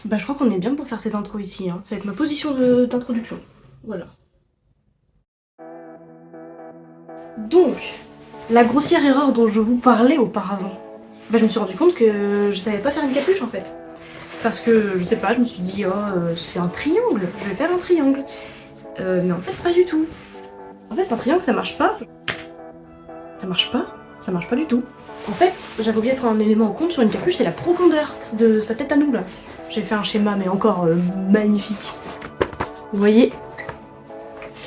Bah je crois qu'on est bien pour faire ces intros ici, hein. Ça va être ma position d'introduction. Voilà. Donc, la grossière erreur dont je vous parlais auparavant. Bah je me suis rendu compte que je savais pas faire une capuche en fait. Parce que, je sais pas, je me suis dit, oh, c'est un triangle, je vais faire un triangle. Mais en fait, pas du tout. En fait, un triangle, ça marche pas. Ça marche pas du tout. En fait, j'avais oublié de prendre un élément en compte sur une capuche, c'est la profondeur de sa tête à nous, là. J'ai fait un schéma, mais encore magnifique. Vous voyez?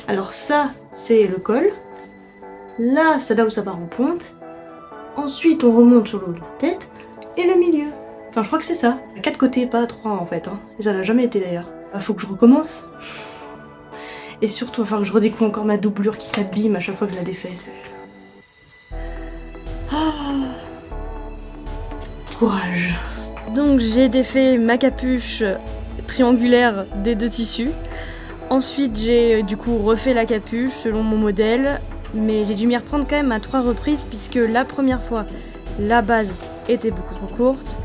Alors ça, c'est le col. Là, c'est là où ça part en pointe. Ensuite, on remonte sur le haut de la tête. Et le milieu. Enfin, je crois que c'est ça. À 4 côtés, pas à 3 en fait. Hein. Et ça l'a jamais été d'ailleurs. Bah, faut que je recommence. Et surtout, enfin, que je redécouvre encore ma doublure qui s'abîme à chaque fois que je la défais. Ah, courage. Donc j'ai défait ma capuche triangulaire des deux tissus. Ensuite j'ai du coup refait la capuche selon mon modèle, mais j'ai dû m'y reprendre quand même à 3 reprises puisque la première fois la base était beaucoup trop courte.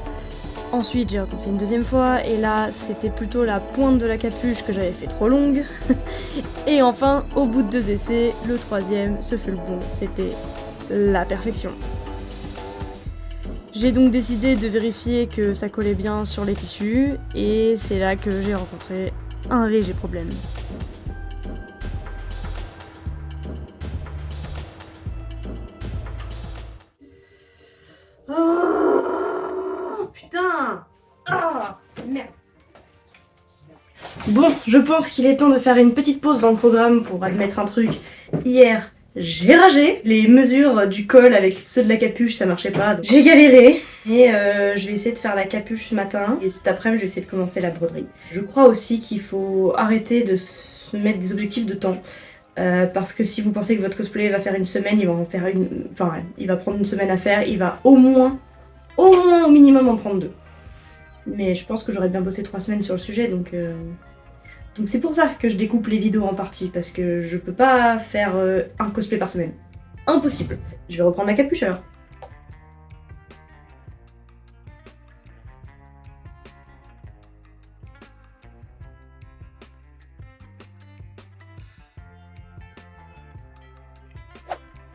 Ensuite j'ai recommencé une deuxième fois et là c'était plutôt la pointe de la capuche que j'avais fait trop longue. Et enfin au bout de 2 essais, le troisième, ce fut le bon, c'était la perfection. J'ai donc décidé de vérifier que ça collait bien sur les tissus et c'est là que j'ai rencontré un léger problème. Oh putain! Ah merde! Bon, je pense qu'il est temps de faire une petite pause dans le programme pour admettre un truc. Hier, j'ai ragé. Les mesures du col avec ceux de la capuche, ça marchait pas. Donc j'ai galéré. Et je vais essayer de faire la capuche ce matin. Et cet après-midi, je vais essayer de commencer la broderie. Je crois aussi qu'il faut arrêter de se mettre des objectifs de temps. Parce que si vous pensez que votre cosplay va faire une semaine, il va en faire une. Enfin, il va prendre une semaine à faire. Il va au moins, au minimum en prendre 2. Mais je pense que j'aurais bien bossé 3 semaines sur le sujet, donc c'est pour ça que je découpe les vidéos en partie, parce que je peux pas faire un cosplay par semaine. Impossible. Je vais reprendre ma capuche alors.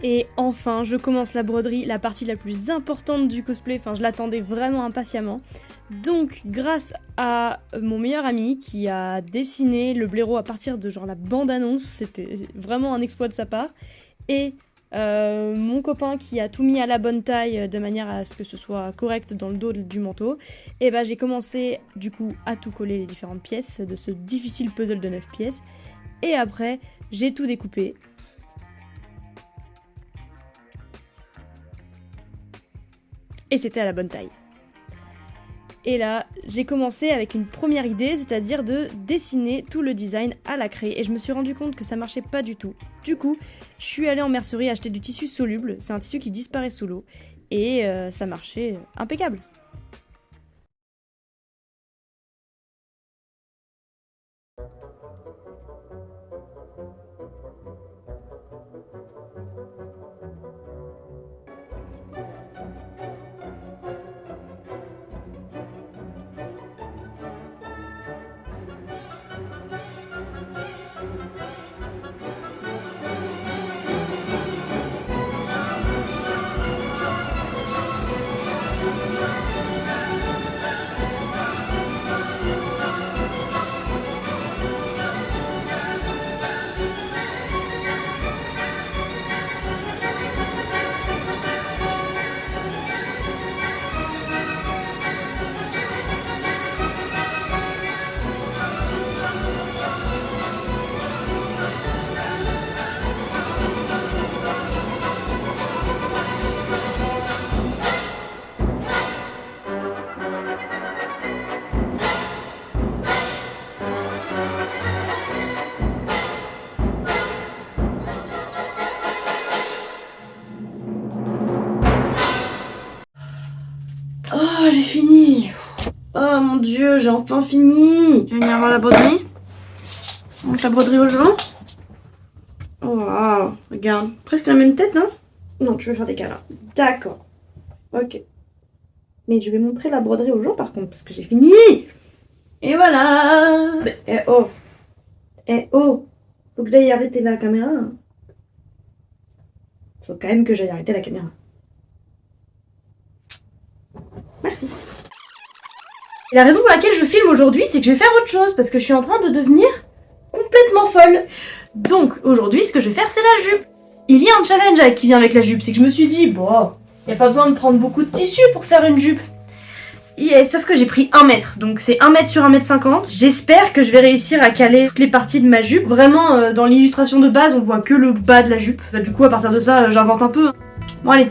Et enfin, je commence la broderie, la partie la plus importante du cosplay, enfin je l'attendais vraiment impatiemment. Donc grâce à mon meilleur ami qui a dessiné le blaireau à partir de genre la bande-annonce, c'était vraiment un exploit de sa part, et mon copain qui a tout mis à la bonne taille de manière à ce que ce soit correct dans le dos du manteau, et bah j'ai commencé du coup à tout coller les différentes pièces de ce difficile puzzle de 9 pièces, et après j'ai tout découpé. Et c'était à la bonne taille. Et là, j'ai commencé avec une première idée, c'est-à-dire de dessiner tout le design à la craie. Et je me suis rendu compte que ça marchait pas du tout. Du coup, je suis allée en mercerie acheter du tissu soluble. C'est un tissu qui disparaît sous l'eau. Et ça marchait impeccable. Oh, j'ai fini. Oh mon dieu, j'ai enfin fini. Tu veux venir voir la broderie? On montre la broderie aux gens. Oh, wow. Regarde. Presque la même tête, non? Non, tu veux faire des câlins. D'accord. Ok. Mais je vais montrer la broderie aux gens par contre, parce que j'ai fini. Et voilà. Eh oh. Eh oh. Faut que j'aille arrêter la caméra. Faut quand même que j'aille arrêter la caméra. Merci. Et la raison pour laquelle je filme aujourd'hui, c'est que je vais faire autre chose, parce que je suis en train de devenir complètement folle. Donc aujourd'hui, ce que je vais faire, c'est la jupe. Il y a un challenge qui vient avec la jupe, c'est que je me suis dit, bon, il n'y a pas besoin de prendre beaucoup de tissu pour faire une jupe. Sauf que j'ai pris 1 mètre, donc c'est 1 mètre sur 1,50 m. J'espère que je vais réussir à caler toutes les parties de ma jupe. Vraiment, dans l'illustration de base, on voit que le bas de la jupe. Bah, du coup, à partir de ça, j'invente un peu. Bon allez,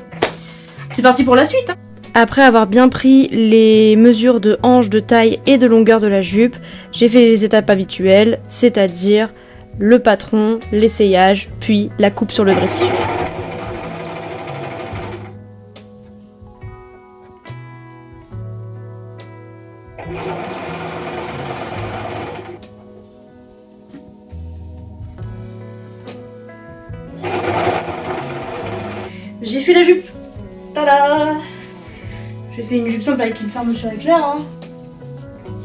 c'est parti pour la suite. Après avoir bien pris les mesures de hanche, de taille et de longueur de la jupe, j'ai fait les étapes habituelles, c'est-à-dire le patron, l'essayage, puis la coupe sur le vrai tissu. J'ai fait la jupe. Tada! J'ai fait une jupe simple avec une fermeture éclair. Hein.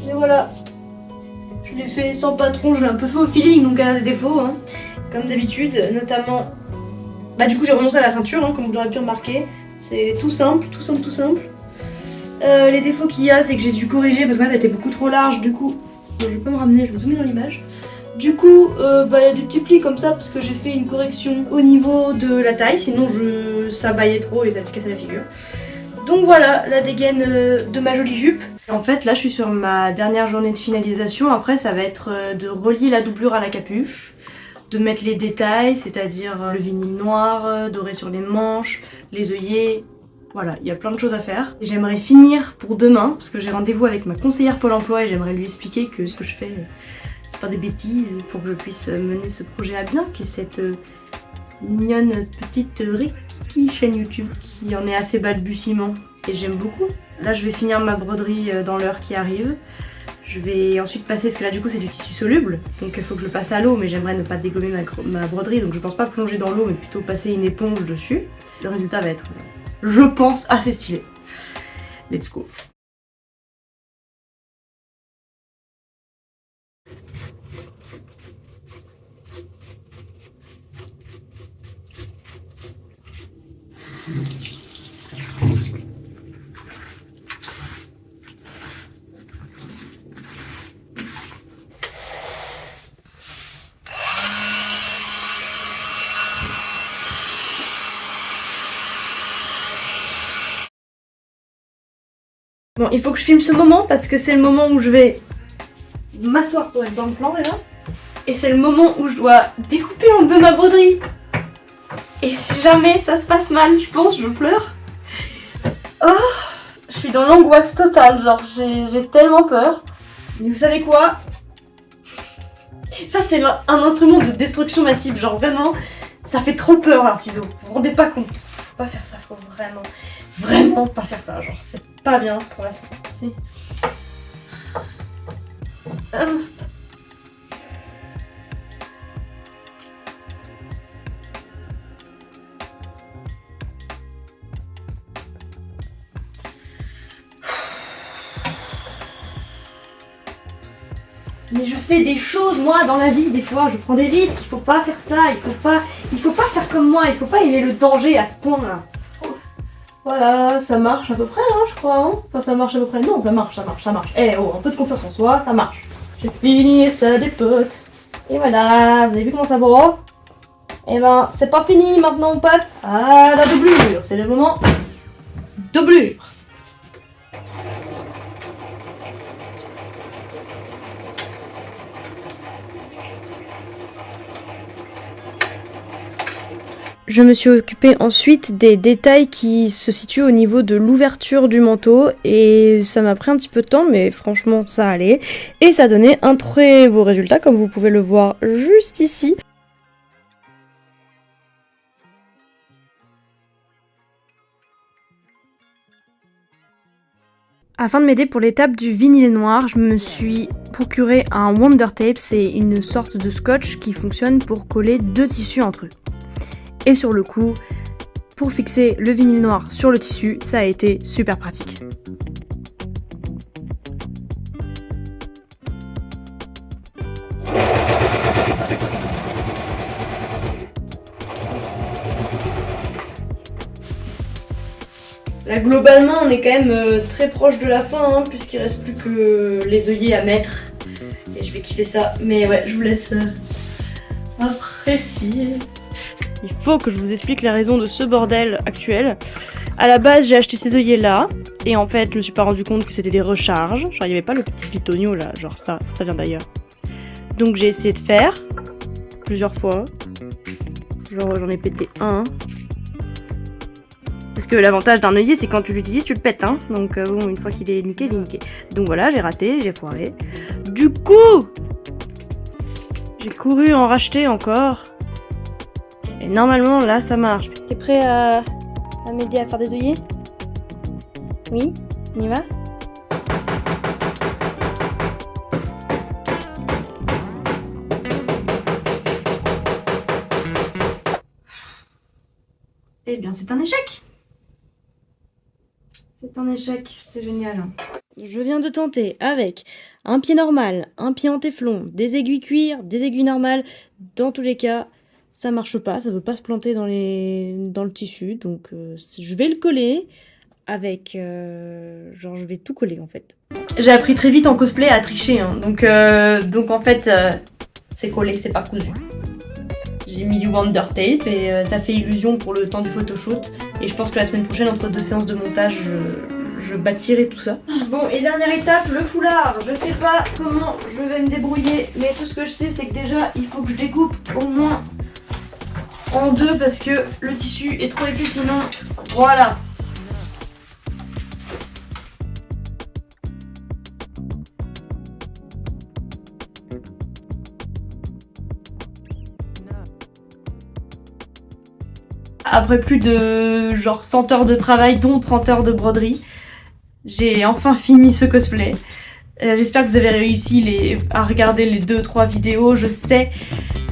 Et voilà. Je l'ai fait sans patron, je l'ai un peu fait au feeling, donc elle a des défauts. Hein. Comme d'habitude, notamment... Bah du coup j'ai renoncé à la ceinture, hein, comme vous l'aurez pu remarquer. C'est tout simple, tout simple, tout simple. Les défauts qu'il y a, c'est que j'ai dû corriger parce que elle était beaucoup trop large, du coup... Bon, je vais pas me ramener, je vais zoomer dans l'image. Du coup, y a des petits plis comme ça parce que j'ai fait une correction au niveau de la taille, sinon ça baillait trop et ça te cassait la figure. Donc voilà, la dégaine de ma jolie jupe. En fait, là je suis sur ma dernière journée de finalisation. Après, ça va être de relier la doublure à la capuche, de mettre les détails, c'est-à-dire le vinyle noir, doré sur les manches, les œillets. Voilà, il y a plein de choses à faire. J'aimerais finir pour demain, parce que j'ai rendez-vous avec ma conseillère Pôle emploi et j'aimerais lui expliquer que ce que je fais, c'est pas des bêtises, pour que je puisse mener ce projet à bien, qui est cette mignonne petite Rikiki chaîne YouTube qui en est assez balbutiement et j'aime beaucoup. Là je vais finir ma broderie dans l'heure qui arrive. Je vais ensuite passer, parce que là du coup c'est du tissu soluble, donc il faut que je le passe à l'eau, mais j'aimerais ne pas dégommer ma broderie, donc je pense pas plonger dans l'eau mais plutôt passer une éponge dessus. Le résultat va être, je pense, assez stylé. Let's go. Bon, il faut que je filme ce moment parce que c'est le moment où je vais m'asseoir pour être dans le plan déjà. Et c'est le moment où je dois découper en deux ma broderie. Et si jamais ça se passe mal, je pense, je pleure. Oh, je suis dans l'angoisse totale, genre j'ai tellement peur. Mais vous savez quoi? Ça c'est un instrument de destruction massive, genre vraiment, ça fait trop peur un ciseau, vous vous rendez pas compte. Faut pas faire ça, faut vraiment pas faire ça, genre c'est pas bien pour la santé. Si. Mais je fais des choses moi dans la vie, des fois je prends des risques, il faut pas faire ça, il faut pas faire comme moi, il faut pas aimer le danger à ce point là. Voilà, ça marche à peu près hein, je crois, hein. Enfin ça marche à peu près, non ça marche. Eh oh, un peu de confiance en soi, ça marche. J'ai fini ça des potes. Et voilà, vous avez vu comment ça va? Et ben c'est pas fini, maintenant on passe à la doublure, c'est le moment doublure. Je me suis occupée ensuite des détails qui se situent au niveau de l'ouverture du manteau et ça m'a pris un petit peu de temps mais franchement ça allait et ça donnait un très beau résultat comme vous pouvez le voir juste ici. Afin de m'aider pour l'étape du vinyle noir, je me suis procuré un Wonder Tape, c'est une sorte de scotch qui fonctionne pour coller deux tissus entre eux. Et sur le coup, pour fixer le vinyle noir sur le tissu, ça a été super pratique. Là globalement on est quand même très proche de la fin hein, puisqu'il reste plus que les œillets à mettre. Et je vais kiffer ça. Mais ouais, je vous laisse apprécier. Il faut que je vous explique la raison de ce bordel actuel. À la base, j'ai acheté ces œillets là, et en fait, je me suis pas rendu compte que c'était des recharges. Genre, il n'y avait pas le petit pitonio là, genre ça vient d'ailleurs. Donc, j'ai essayé de faire plusieurs fois. Genre, j'en ai pété un. Parce que l'avantage d'un œillet, c'est quand tu l'utilises, tu le pètes, hein. Donc, bon, une fois qu'il est niqué, il est niqué. Donc voilà, j'ai raté, j'ai foiré. Du coup, j'ai couru en racheter encore. Et normalement, là, ça marche. T'es prêt à m'aider à faire des œillets? Oui? On y va? Eh bien, c'est un échec! C'est un échec, c'est génial. Je viens de tenter avec un pied normal, un pied en téflon, des aiguilles cuir, des aiguilles normales. Dans tous les cas, ça marche pas, ça veut pas se planter dans le tissu. Donc je vais le coller avec... genre je vais tout coller en fait. J'ai appris très vite en cosplay à tricher, hein. Donc en fait c'est collé, c'est pas cousu. J'ai mis du Wonder Tape et ça fait illusion pour le temps du photoshoot. Et je pense que la semaine prochaine, entre 2 séances de montage, je bâtirai tout ça. Bon, et dernière étape, le foulard. Je sais pas comment je vais me débrouiller, mais tout ce que je sais, c'est que déjà, il faut que je découpe au moins en 2 parce que le tissu est trop épais sinon. Voilà. Après plus de genre 100 heures de travail, dont 30 heures de broderie, j'ai enfin fini ce cosplay. J'espère que vous avez réussi à regarder les 2-3 vidéos. Je sais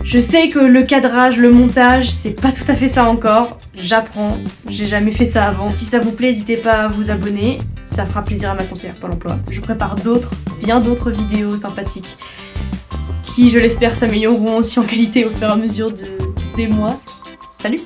que le cadrage, le montage, c'est pas tout à fait ça encore. J'apprends, j'ai jamais fait ça avant. Si ça vous plaît, n'hésitez pas à vous abonner. Ça fera plaisir à ma conseillère Pôle emploi. Je prépare bien d'autres vidéos sympathiques qui, je l'espère, s'amélioreront aussi en qualité au fur et à mesure des mois. Salut!